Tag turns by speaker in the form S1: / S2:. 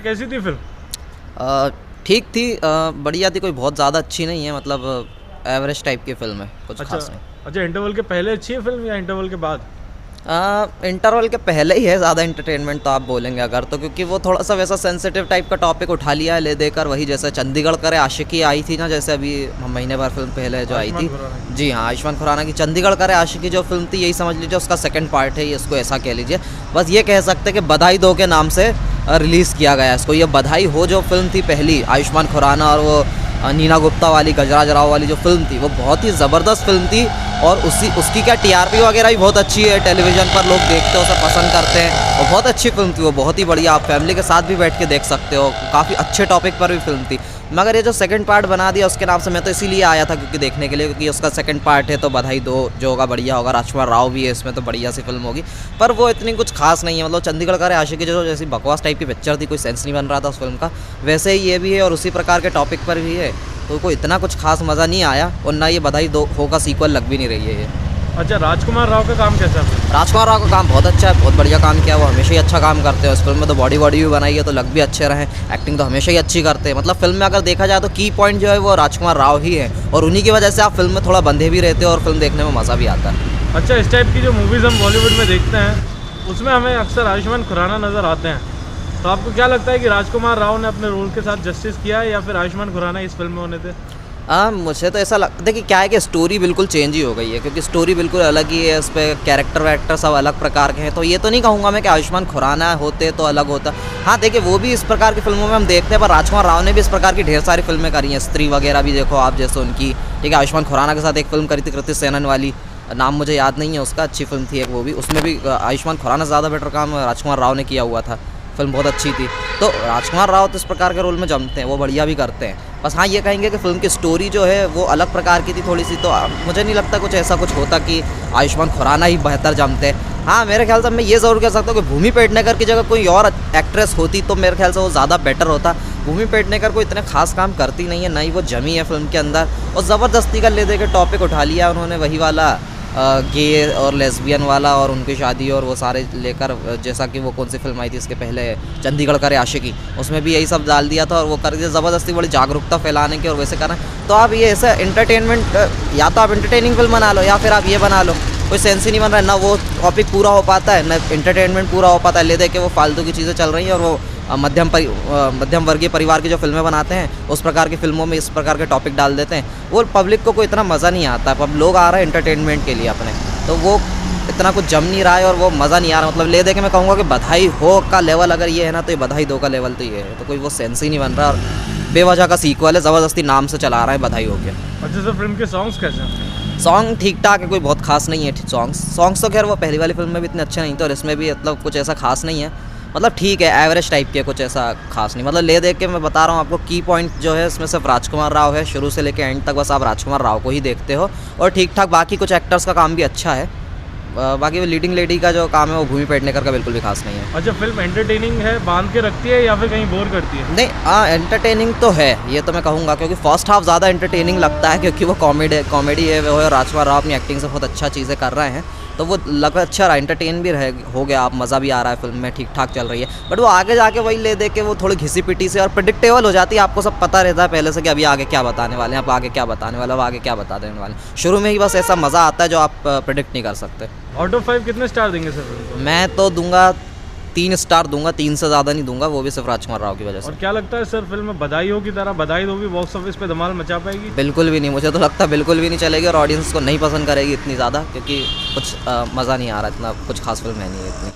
S1: कैसी थी फिल्म?
S2: ठीक थी, बढ़िया थी, कोई बहुत ज़्यादा अच्छी नहीं है, मतलब एवरेज टाइप की फिल्म है, कुछ
S1: अच्छा
S2: खास नहीं।
S1: अच्छा, इंटरवल के पहले अच्छी है फिल्म या इंटरवल के बाद?
S2: इंटरवल के पहले ही है ज़्यादा एंटरटेनमेंट तो आप बोलेंगे अगर तो, क्योंकि वो थोड़ा सा वैसा सेंसिटिव टाइप का टॉपिक उठा लिया है ले देकर, वही जैसे चंडीगढ़ करे आशिकी आई थी ना, जैसे अभी महीने भर फिल्म पहले जो आई थी। जी हाँ, आयुष्मान खुराना की चंडीगढ़ करे आशिकी जो फिल्म थी, यही समझ लीजिए उसका सेकंड पार्ट है ये, इसको ऐसा कह लीजिए। बस ये कह सकते हैं कि बधाई दो के नाम से रिलीज़ किया गया इसको। ये बधाई हो जो फिल्म थी पहली आयुष्मान खुराना और वो नीना गुप्ता वाली, गजराज राव वाली जो फिल्म थी, वो बहुत ही ज़बरदस्त फिल्म थी। और उसकी क्या टीआरपी वगैरह भी बहुत अच्छी है, टेलीविज़न पर लोग देखते हैं, उसे पसंद करते हैं, और बहुत अच्छी फिल्म थी वो, बहुत ही बढ़िया। आप फैमिली के साथ भी बैठ के देख सकते हो, काफ़ी अच्छे टॉपिक पर भी फिल्म थी। मगर ये जो सेकंड पार्ट बना दिया उसके नाम से, मैं तो इसीलिए आया था क्योंकि देखने के लिए, क्योंकि उसका सेकंड पार्ट है तो बधाई दो जो होगा बढ़िया होगा। राजकुमार राव भी है इसमें, तो बढ़िया सी फिल्म होगी। पर वो इतनी कुछ खास नहीं है, मतलब चंडीगढ़ का आशिकी जो जैसी बकवास टाइप की पिक्चर थी, कोई सेंस नहीं बन रहा था उस फिल्म का, वैसे ही ये भी है और उसी प्रकार के टॉपिक पर भी है, तो कोई इतना कुछ खास मज़ा नहीं आया। और ना ये बधाई दो हो का सीक्वल लग भी नहीं रही है ये।
S1: अच्छा, राजकुमार राव का काम कैसा है?
S2: राजकुमार राव का काम बहुत अच्छा है, बहुत बढ़िया काम किया, वो हमेशा ही अच्छा काम करते हैं। इस फिल्म में तो बॉडी भी बनाई है तो लग भी अच्छे रहे, एक्टिंग तो हमेशा ही अच्छी करते हैं। मतलब फिल्म में अगर देखा जाए तो की पॉइंट जो है वो राजकुमार राव ही है, और उन्हीं की वजह से आप फिल्म में थोड़ा बंधे भी रहते हो और फिल्म देखने में मज़ा भी आता है।
S1: अच्छा, इस टाइप की जो मूवीज़ हम बॉलीवुड में देखते हैं उसमें हमें अक्सर आयुष्मान खुराना नज़र आते हैं, तो आपको क्या लगता है कि राजकुमार राव ने अपने रोल के साथ जस्टिस किया है या फिर आयुष्मान खुराना इस फिल्म में होने थे?
S2: मुझे तो ऐसा लगता है कि क्या है कि स्टोरी बिल्कुल चेंज ही हो गई है, क्योंकि स्टोरी बिल्कुल अलग ही है, इस पर कैरेक्टर वैक्टर सब अलग प्रकार के हैं। तो ये तो नहीं कहूँगा मैं कि आयुष्मान खुराना होते तो अलग होता। हाँ देखिए, वो भी इस प्रकार की फिल्मों में हम देखते हैं, पर राजकुमार राव ने भी इस प्रकार की ढेर सारी फिल्में करी हैं, स्त्री वगैरह भी देखो आप जैसे उनकी। ठीक है, आयुष्मान खुराना के साथ एक फिल्म करी थी कृति सेनन वाली, नाम मुझे याद नहीं है उसका, अच्छी फिल्म थी एक वो भी, उसमें भी आयुष्मान खुराना ज़्यादा बेटर काम राजकुमार राव ने किया हुआ था, फिल्म बहुत अच्छी थी। तो राजकुमार राव तो इस प्रकार के रोल में जमते हैं, वो बढ़िया भी करते हैं। बस हाँ ये कहेंगे कि फिल्म की स्टोरी जो है वो अलग प्रकार की थी थोड़ी सी, तो मुझे नहीं लगता कुछ ऐसा कुछ होता कि आयुष्मान खुराना ही बेहतर जमते। हाँ मेरे ख्याल से मैं ये ज़रूर कह सकता हूँ कि भूमि पेडनेकर की जगह कोई और एक्ट्रेस होती तो मेरे ख्याल से वो ज़्यादा बेटर होता। भूमि पेडनेकर को इतने खास काम करती नहीं है, ना ही वो जमी है फिल्म के अंदर, और ज़बरदस्ती का ले दे के टॉपिक उठा लिया उन्होंने, वही वाला गे और लेस्बियन वाला और उनकी शादी और वो सारे लेकर, जैसा कि वो कौन सी फिल्म आई थी इसके पहले, चंडीगढ़ करे आशिकी, उसमें भी यही सब डाल दिया था, और वो कर दिया ज़बरदस्ती बड़ी जागरूकता फैलाने की और वैसे करना। तो आप ये ऐसा एंटरटेनमेंट, या तो आप एंटरटेनिंग फिल्म बना लो या फिर आप ये बना लो, कोई सेंस ही नहीं बन रहा है, ना वो टॉपिक पूरा हो पाता है ना एंटरटेनमेंट पूरा हो पाता है, ले दे के वो फालतू की चीज़ें चल रही हैं। और वो मध्यम वर्गीय परिवार की जो फिल्में बनाते हैं उस प्रकार की फिल्मों में इस प्रकार के टॉपिक डाल देते हैं, वो पब्लिक को कोई इतना मज़ा नहीं आता। अब लोग आ रहे हैं एंटरटेनमेंट के लिए अपने, तो वो इतना कुछ जम नहीं रहा है और वो मज़ा नहीं आ रहा। मतलब ले दे के मैं कहूँगा कि बधाई हो का लेवल अगर ये है ना, तो ये बधाई दो का लेवल तो ये है, तो कोई वो सेंस ही नहीं बन रहा, और बेवजह का सीक्वल है, ज़बरदस्ती नाम से चला रहा है बधाई हो गया।
S1: अच्छा सर, फिल्म के सॉन्ग्स कैसे हैं?
S2: सॉन्ग ठीक ठाक है, कोई बहुत खास नहीं है। सॉन्ग्स तो खैर वो पहली वाली फिल्म में भी इतने अच्छे नहीं थे, और इसमें भी मतलब कुछ ऐसा खास नहीं है, मतलब ठीक है, एवरेज टाइप के, कुछ ऐसा खास नहीं। मतलब ले देख के मैं बता रहा हूँ आपको, की पॉइंट जो है इसमें सिर्फ राजकुमार राव है, शुरू से लेकर एंड तक बस आप राजकुमार राव को ही देखते हो, और ठीक ठाक बाकी कुछ एक्टर्स का काम भी अच्छा है। बाकी वो लीडिंग लेडी का जो काम है वो भूमि पेडनेकर का बिल्कुल भी खास नहीं है।
S1: अच्छा, फिल्म एंटरटेनिंग है, बांध के रखती है या फिर कहीं बोर करती है?
S2: नहीं, एंटरटेनिंग तो है, ये तो मैं कहूँगा, क्योंकि फर्स्ट हाफ ज़्यादा एंटरटेनिंग लगता है, क्योंकि वो कॉमेडी है, वो राजकुमार राव अपनी एक्टिंग से बहुत अच्छा चीज़ें कर रहे हैं, तो वो लगा अच्छा रहा, एंटरटेन भी हो गया आप, मज़ा भी आ रहा है, फिल्म में ठीक ठाक चल रही है। बट वो आगे जाके वही ले दे के वो थोड़ी घिसी पिटी से और प्रेडिक्टेबल हो जाती है, आपको सब पता रहता है पहले से कि अभी आगे क्या बताने वाले हैं, अब आगे क्या बताने वाले, अब आगे क्या बता देने वाले हैं। शुरू में ही बस ऐसा मज़ा आता है जो आप प्रेडिक्ट नहीं कर सकते।
S1: आउट ऑफ 5 कितने स्टार देंगे सर फिल्म को?
S2: मैं तो दूंगा 3 स्टार दूंगा, 3 से ज़्यादा नहीं दूंगा, वो भी सिर्फ राजकुमार राव की वजह से।
S1: और क्या लगता है सर, फिल्म में बधाई हो की तरह बधाई दो भी बॉक्स ऑफिस पे धमाल मचा पाएगी?
S2: बिल्कुल भी नहीं, मुझे तो लगता है बिल्कुल भी नहीं चलेगी, और ऑडियंस को नहीं पसंद करेगी इतनी ज़्यादा, क्योंकि कुछ मज़ा नहीं आ रहा, इतना कुछ खास फिल्म है नहीं है इतनी।